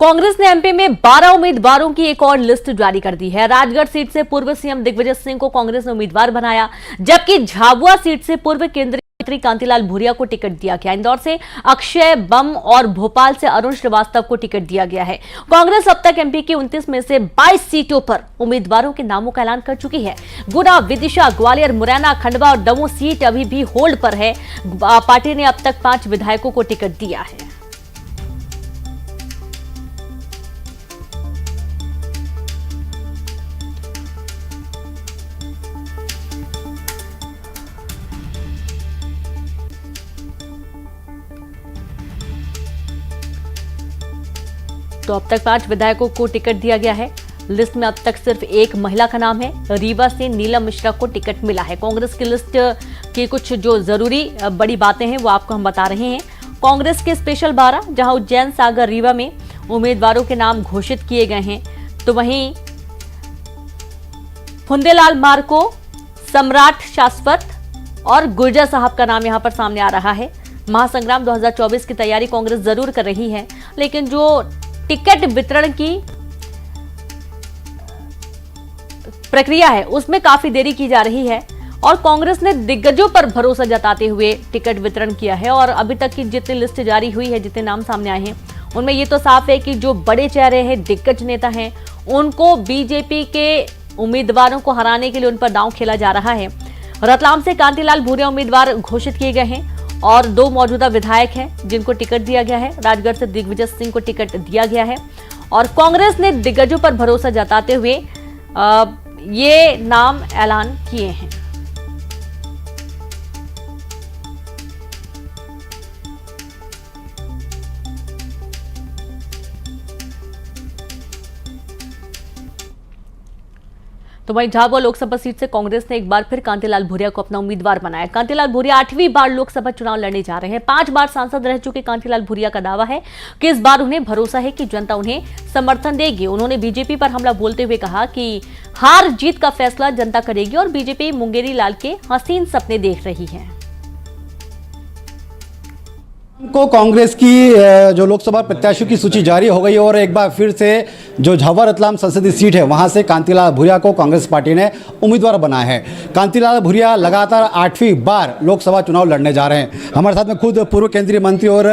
कांग्रेस ने एमपी में 12 उम्मीदवारों की एक और लिस्ट जारी कर दी है। राजगढ़ सीट से पूर्व सीएम दिग्विजय सिंह को कांग्रेस ने उम्मीदवार बनाया, जबकि झाबुआ सीट से पूर्व केंद्रीय मंत्री कांतिलाल भूरिया को टिकट दिया गया। इंदौर से अक्षय बम और भोपाल से अरुण श्रीवास्तव को टिकट दिया गया है। कांग्रेस अब तक एमपी की 29 में से 22 सीटों पर उम्मीदवारों के नामों का ऐलान कर चुकी है। गुना, विदिशा, ग्वालियर, मुरैना, खंडवा और दमोह सीट अभी भी होल्ड पर है। पार्टी ने अब तक 5 विधायकों को टिकट दिया है। तो अब तक 5 विधायकों को टिकट दिया गया है। लिस्ट में अब तक सिर्फ एक महिला का नाम है। रीवा से नीलम मिश्रा को टिकट मिला है। कांग्रेस की लिस्ट की कुछ जो जरूरी बड़ी बातें हैं वो आपको हम बता रहे हैं। कांग्रेस के स्पेशल 12, जहां उज्जैन, सागर, रीवा में उम्मीदवारों के नाम घोषित किए गए हैं, तो वहीं फुंदेलाल मार्को, सम्राट शाश्वत और गुर्जर साहब का नाम यहां पर सामने आ रहा है। महासंग्राम 2024 की तैयारी कांग्रेस जरूर कर रही है, लेकिन जो टिकट वितरण की प्रक्रिया है उसमें काफी देरी की जा रही है और कांग्रेस ने दिग्गजों पर भरोसा जताते हुए टिकट वितरण किया है। और अभी तक की जितनी लिस्ट जारी हुई है, जितने नाम सामने आए हैं, उनमें ये तो साफ है कि जो बड़े चेहरे हैं, दिग्गज नेता हैं, उनको बीजेपी के उम्मीदवारों को हराने के लिए उन पर दांव खेला जा रहा है। रतलाम से कांतिलाल भूरिया उम्मीदवार घोषित किए गए हैं और 2 मौजूदा विधायक हैं जिनको टिकट दिया गया है। राजगढ़ से दिग्विजय सिंह को टिकट दिया गया है और कांग्रेस ने दिग्गजों पर भरोसा जताते हुए ये नाम ऐलान किए हैं। तो वहीं झाबुआ लोकसभा सीट से कांग्रेस ने एक बार फिर कांतिलाल भूरिया को अपना उम्मीदवार बनाया। कांतिलाल भूरिया 8वीं बार लोकसभा चुनाव लड़ने जा रहे हैं। 5 बार सांसद रह चुके कांतिलाल भूरिया का दावा है कि इस बार उन्हें भरोसा है कि जनता उन्हें समर्थन देगी। उन्होंने बीजेपी पर हमला बोलते हुए कहा कि हार जीत का फैसला जनता करेगी और बीजेपी मुंगेरी लाल के हसीन सपने देख रही है। को कांग्रेस की जो लोकसभा प्रत्याशियों की सूची जारी हो गई और एक बार फिर से जो झाबुआ रतलाम संसदीय सीट है वहां से कांतिलाल भूरिया को कांग्रेस पार्टी ने उम्मीदवार बनाया है। कांतिलाल भूरिया लगातार 8वीं बार लोकसभा चुनाव लड़ने जा रहे हैं। हमारे साथ में खुद पूर्व केंद्रीय मंत्री और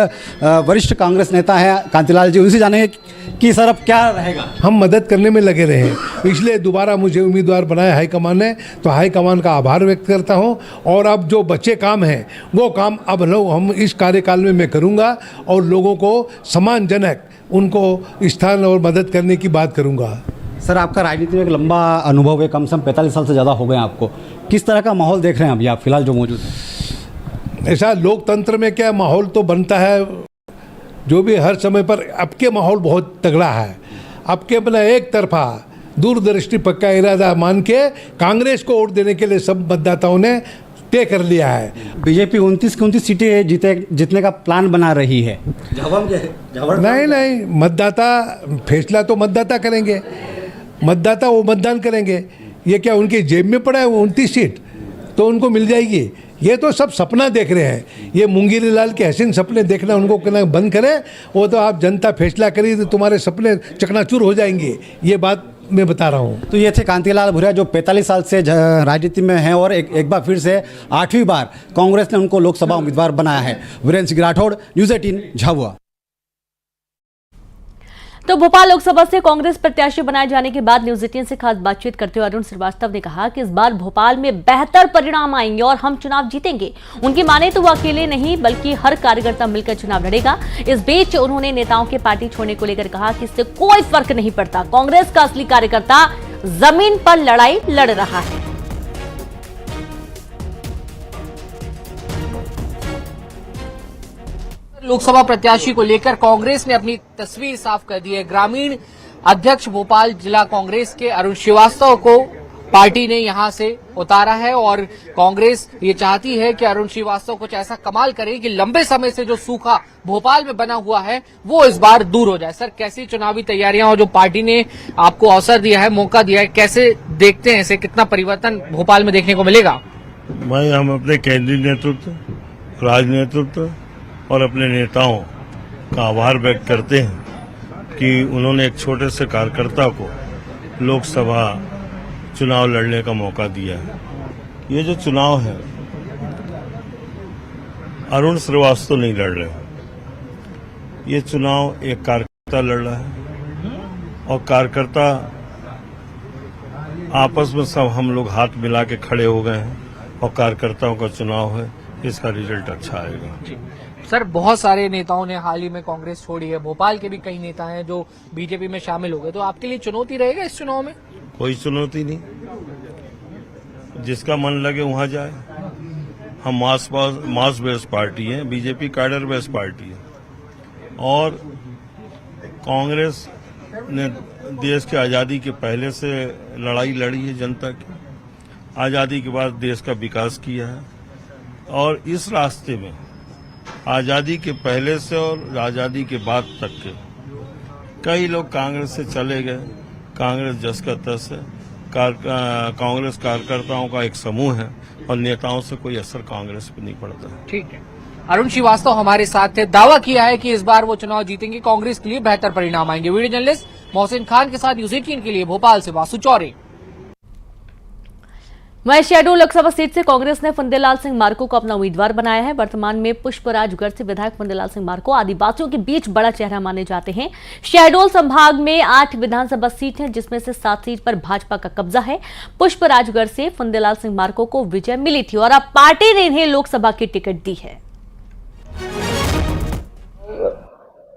वरिष्ठ कांग्रेस नेता हैं कांतिलाल जी। उनसे जानेंगे कि सर अब क्या रहेगा। हम मदद करने में लगे रहे, इसलिए दोबारा मुझे उम्मीदवार बनाया हाईकमान ने, तो हाईकमान का आभार व्यक्त करता हूं। और अब जो बचे काम हैं वो काम अब हम इस कार्यकाल में मैं करूंगा और लोगों को सम्मानजनक उनको स्थान और मदद करने की बात करूंगा। सर आपका राजनीति में एक लंबा अनुभव है, कम से कम 45 साल से ज़्यादा हो गए आपको। किस तरह का माहौल देख रहे हैं अभी आप फिलहाल जो मौजूद है? ऐसा लोकतंत्र में क्या माहौल तो बनता है, जो भी हर समय पर अब के माहौल बहुत तगड़ा है। अब के अपना एक तरफा दूरदृष्टि पक्का इरादा मान के कांग्रेस को वोट देने के लिए सब मतदाताओं ने तय कर लिया है। बीजेपी 29 की 29 सीटें जीतने का प्लान बना रही है। नहीं, मतदाता फैसला तो मतदाता करेंगे, मतदाता वो मतदान करेंगे। ये क्या उनकी जेब में पड़ा है वो 29 सीट तो उनको मिल जाएगी? ये तो सब सपना देख रहे हैं। ये मुंगेरी लाल के हसीन सपने देखना उनको कहना बंद करें। वो तो आप जनता फैसला करिए तो तुम्हारे सपने चकनाचूर हो जाएंगे। ये बात मैं बता रहा हूँ। तो ये थे कांतिलाल भूरिया जो 45 साल से राजनीति में हैं और एक बार फिर से 8वीं बार कांग्रेस ने उनको लोकसभा उम्मीदवार बनाया है। वीरेंद्र सिंह राठौड़, न्यूज़ 18 झाबुआ। तो भोपाल लोकसभा से कांग्रेस प्रत्याशी बनाए जाने के बाद न्यूज़ 18 से खास बातचीत करते हुए अरुण श्रीवास्तव ने कहा कि इस बार भोपाल में बेहतर परिणाम आएंगे और हम चुनाव जीतेंगे। उनकी माने तो वो अकेले नहीं बल्कि हर कार्यकर्ता मिलकर चुनाव लड़ेगा। इस बीच उन्होंने नेताओं के पार्टी छोड़ने को लेकर कहा कि इससे कोई फर्क नहीं पड़ता, कांग्रेस का असली कार्यकर्ता जमीन पर लड़ाई लड़ रहा है। लोकसभा प्रत्याशी को लेकर कांग्रेस ने अपनी तस्वीर साफ कर दी है। ग्रामीण अध्यक्ष भोपाल जिला कांग्रेस के अरुण श्रीवास्तव को पार्टी ने यहां से उतारा है और कांग्रेस ये चाहती है कि अरुण श्रीवास्तव कुछ ऐसा कमाल करे कि लंबे समय से जो सूखा भोपाल में बना हुआ है वो इस बार दूर हो जाए। सर, कैसी चुनावी तैयारियां और जो पार्टी ने आपको अवसर दिया है, मौका दिया है, कैसे देखते हैं इसे? कितना परिवर्तन भोपाल में देखने को मिलेगा? भाई, हम अपने केंद्रीय नेतृत्व, राजनेतृत्व और अपने नेताओं का आभार व्यक्त करते हैं कि उन्होंने एक छोटे से कार्यकर्ता को लोकसभा चुनाव लड़ने का मौका दिया है। ये जो चुनाव है, अरुण श्रीवास्तव नहीं लड़ रहे, ये चुनाव एक कार्यकर्ता लड़ रहा है और कार्यकर्ता आपस में सब हम लोग हाथ मिला के खड़े हो गए हैं और कार्यकर्ताओं का चुनाव है, इसका रिजल्ट अच्छा आएगा। सर, बहुत सारे नेताओं ने हाल ही में कांग्रेस छोड़ी है, भोपाल के भी कई नेता हैं जो बीजेपी में शामिल हो गए, तो आपके लिए चुनौती रहेगा इस चुनाव में? कोई चुनौती नहीं, जिसका मन लगे वहां जाए। हम मास बेस्ड पार्टी है, बीजेपी कैडर बेस्ड पार्टी है और कांग्रेस ने देश की आज़ादी के पहले से लड़ाई लड़ी है जनता की, आज़ादी के बाद देश का विकास किया है और इस रास्ते में आज़ादी के पहले से और आज़ादी के बाद तक के कई लोग कांग्रेस से चले गए। कांग्रेस जस का तस है, कांग्रेस कार्यकर्ताओं का एक समूह है और नेताओं से कोई असर कांग्रेस पे नहीं पड़ता है। ठीक है, अरुण श्रीवास्तव हमारे साथ थे, दावा किया है कि इस बार वो चुनाव जीतेंगे, कांग्रेस के लिए बेहतर परिणाम आएंगे। वीडियो जर्नलिस्ट मोहसिन खान के साथ न्यूज़ 18 के लिए भोपाल से वासु चौरे। वहीं शहडोल लोकसभा सीट से कांग्रेस ने फंदेलाल सिंह मार्को को अपना उम्मीदवार बनाया है। वर्तमान में पुष्पराजगढ़ से विधायक फंदेलाल सिंह मार्को आदिवासियों के बीच बड़ा चेहरा माने जाते हैं। शहडोल संभाग में 8 विधानसभा सीट हैं, जिसमें से 7 सीट पर भाजपा का कब्जा है। पुष्पराजगढ़ से फंदेलाल सिंह मार्को को विजय मिली थी और अब पार्टी ने इन्हें लोकसभा की टिकट दी है।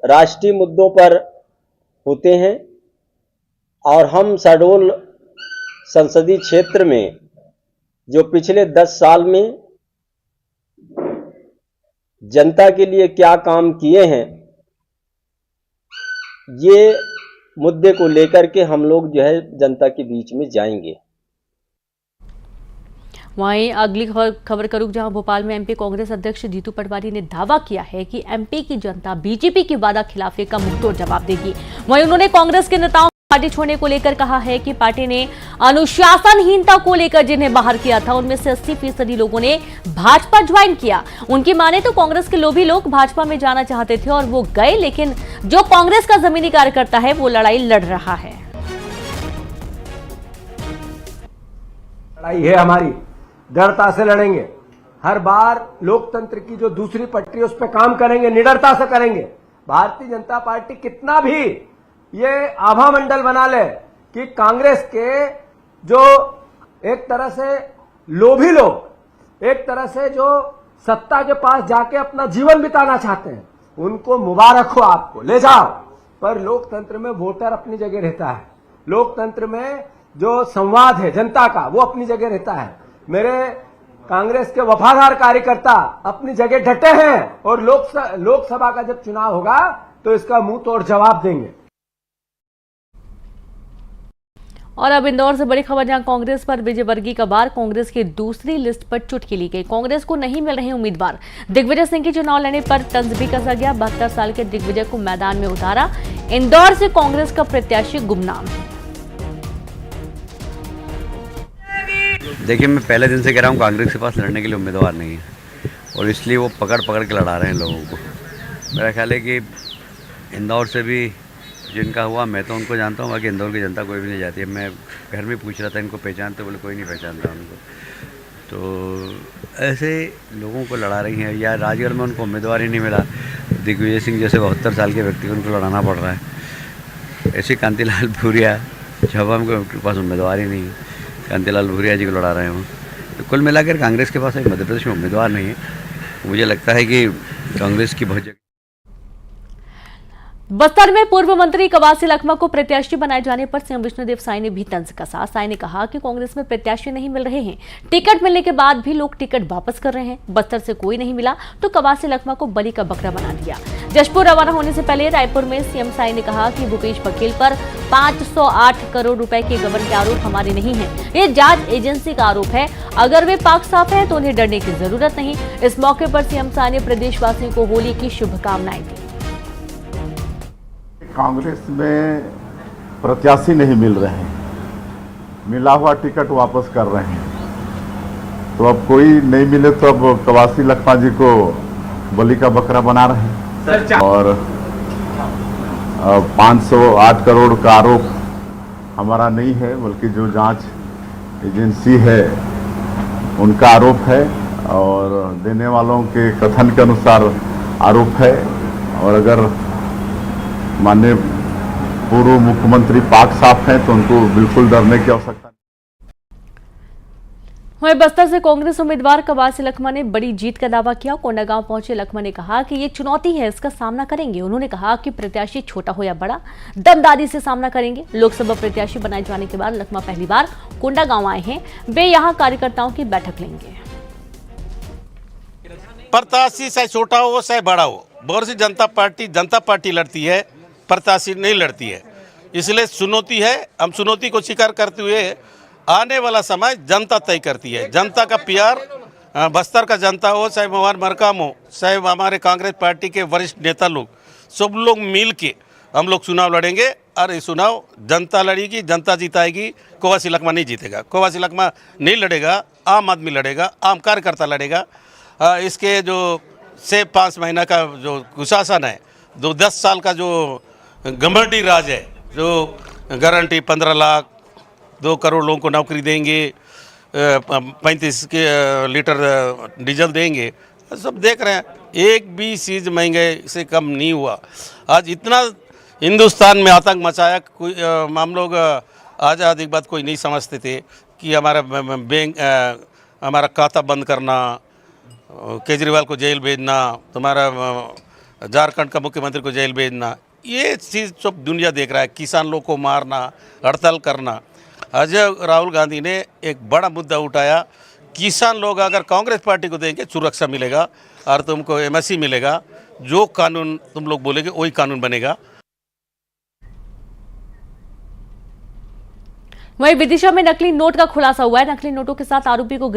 राष्ट्रीय मुद्दों पर होते हैं और हम शहडोल संसदीय क्षेत्र में जो पिछले 10 साल में जनता के लिए क्या काम किए हैं, ये मुद्दे को लेकर के हम लोग जो है जनता के बीच में जाएंगे। वहीं अगली खबर करूं, जहां भोपाल में एमपी कांग्रेस अध्यक्ष जीतू पटवारी ने दावा किया है कि एमपी की जनता बीजेपी की वादा खिलाफी का मुंहतोड़ जवाब देगी। वहीं उन्होंने कांग्रेस के नेताओं पार्टी छोड़ने को लेकर कहा है कि पार्टी ने अनुशासनहीनता को लेकर जिन्हें बाहर किया था, उनमें से 80% लोगों ने भाजपा ज्वाइन किया। उनकी माने तो कांग्रेस के लोभी लोग भाजपा में जाना चाहते थे और वो गए, लेकिन जो कांग्रेस का जमीनी कार्यकर्ता है वो लड़ाई लड़ रहा है। लड़ाई है हमारी, दृढ़ता से लड़ेंगे। हर बार लोकतंत्र की जो दूसरी पटरी उस पर काम करेंगे, निडरता से करेंगे। भारतीय जनता पार्टी कितना भी ये आभा मंडल बना ले कि कांग्रेस के जो एक तरह से लोभी लोग, एक तरह से जो सत्ता के पास जाके अपना जीवन बिताना चाहते हैं, उनको मुबारक हो, आपको ले जाओ। पर लोकतंत्र में वोटर अपनी जगह रहता है, लोकतंत्र में जो संवाद है जनता का वो अपनी जगह रहता है। मेरे कांग्रेस के वफादार कार्यकर्ता अपनी जगह डटे हैं और लोकसभा का जब चुनाव होगा तो इसका मुंह तोड़ जवाब देंगे। और अब इंदौर से बड़ी खबर, जहां कांग्रेस पर विजय वर्गीय का वार, कांग्रेस की दूसरी लिस्ट पर चुटकी ली गई। कांग्रेस को नहीं मिल रहे उम्मीदवार, दिग्विजय सिंह की चुनाव लड़ने पर तंज भी कसा गया। 72 साल के दिग्विजय को मैदान में उतारा। इंदौर से कांग्रेस का प्रत्याशी गुमनाम है। देखिए, मैं पहले दिन से कह रहा हूँ कांग्रेस के पास लड़ने के लिए उम्मीदवार नहीं है और इसलिए वो पकड़ के लड़ा रहे हैं लोगों को। मेरा ख्याल है कि इंदौर से भी जिनका हुआ, मैं तो उनको जानता हूँ, बाकी इंदौर की जनता कोई भी नहीं जाती है। मैं घर में पूछ रहा था इनको पहचानते, बोले कोई नहीं पहचानता उनको। तो ऐसे लोगों को लड़ा रही हैं। या राजगढ़ में उनको उम्मीदवार ही नहीं मिला, दिग्विजय सिंह जैसे 72 साल के व्यक्ति को उनको लड़ाना पड़ रहा है। ऐसे कांतिलाल भूरिया, छावा में उनके पास उम्मीदवार ही नहीं है, कांतिलाल भूरिया जी को लड़ा रहे हों। तो कुल मिलाकर कांग्रेस के पास मध्य प्रदेश में उम्मीदवार नहीं है। मुझे लगता है कि कांग्रेस की बहुत जगह। बस्तर में पूर्व मंत्री कवासी लखमा को प्रत्याशी बनाए जाने पर सीएम विष्णुदेव साय ने भी तंज कसा। साय ने कहा कि कांग्रेस में प्रत्याशी नहीं मिल रहे हैं, टिकट मिलने के बाद भी लोग टिकट वापस कर रहे हैं। बस्तर से कोई नहीं मिला तो कवासी लखमा को बलि का बकरा बना दिया। जशपुर रवाना होने से पहले रायपुर में सीएम साय ने कहा कि भूपेश बघेल पर 508 करोड़ रुपए के गबन के आरोप हमारे नहीं है, ये जांच एजेंसी का आरोप है। अगर वे पाक साफ है तो उन्हें डरने की जरूरत नहीं। इस मौके पर सीएम साय ने प्रदेशवासियों को होली की शुभकामनाएं दी। कांग्रेस में प्रत्याशी नहीं मिल रहे हैं, मिला हुआ टिकट वापस कर रहे हैं। तो अब कोई नहीं मिले तो अब कवासी लखमा जी को बलि का बकरा बना रहे हैं। और 508 करोड़ का आरोप हमारा नहीं है, बल्कि जो जांच एजेंसी है उनका आरोप है और देने वालों के कथन के अनुसार आरोप है। और अगर माननीय पूर्व मुख्यमंत्री पाक साफ हैं तो उनको बिल्कुल डरने की आवश्यकता नहीं। वहीं बस्तर से कांग्रेस उम्मीदवार कवासी लखमा ने बड़ी जीत का दावा किया। कोंडागांव पहुंचे लखमा ने कहा कि ये चुनौती है, इसका सामना करेंगे। उन्होंने कहा कि प्रत्याशी छोटा हो या बड़ा, दमदारी से सामना करेंगे। लोकसभा प्रत्याशी बनाए जाने के बाद लखमा पहली बार कोंडागांव आए हैं। वे यहां कार्यकर्ताओं की बैठक लेंगे। प्रत्याशी चाहे छोटा हो चाहे बड़ा हो, भारतीय जनता पार्टी लड़ती है, प्रत्याशी नहीं लड़ती है। इसलिए चुनौती है। हम चुनौती को स्वीकार करते हुए आने वाला समय जनता तय करती है। जनता का प्यार, बस्तर का जनता हो चाहे मोहन मरकाम हो चाहे हमारे कांग्रेस पार्टी के वरिष्ठ नेता लोग, सब लोग मिल के हम लोग चुनाव लड़ेंगे और ये चुनाव जनता लड़ेगी, जनता जिताएगी। कवासी लखमा नहीं जीतेगा, कवासी लखमा नहीं लड़ेगा, आम आदमी लड़ेगा, आम कार्यकर्ता लड़ेगा। इसके जो से 5 महीना का जो कुशासन है, जो 10 साल का जो घमंडी राज है, जो गारंटी 15 लाख 2 करोड़ लोगों को नौकरी देंगे, 35 लीटर डीजल देंगे, सब देख रहे हैं। एक भी चीज़ महंगाई से कम नहीं हुआ। आज इतना हिंदुस्तान में आतंक मचाया, कोई हम लोग आज़ादी के बाद कोई नहीं समझते थे कि हमारा बैंक, हमारा खाता बंद करना, केजरीवाल को जेल भेजना, तुम्हारा झारखंड का मुख्यमंत्री को जेल भेजना, ये चीज़ सब दुनिया देख रहा है। किसान लोग को मारना, हड़ताल करना। आज राहुल गांधी ने एक बड़ा मुद्दा उठाया, किसान लोग अगर कांग्रेस पार्टी को देंगे सुरक्षा मिलेगा और तुमको एमएससी मिलेगा, जो कानून तुम लोग बोलेगे वही कानून बनेगा। वहीं विदिशा में नकली नोट का खुलासा हुआ है। नकली नोटों के साथ आरोपी को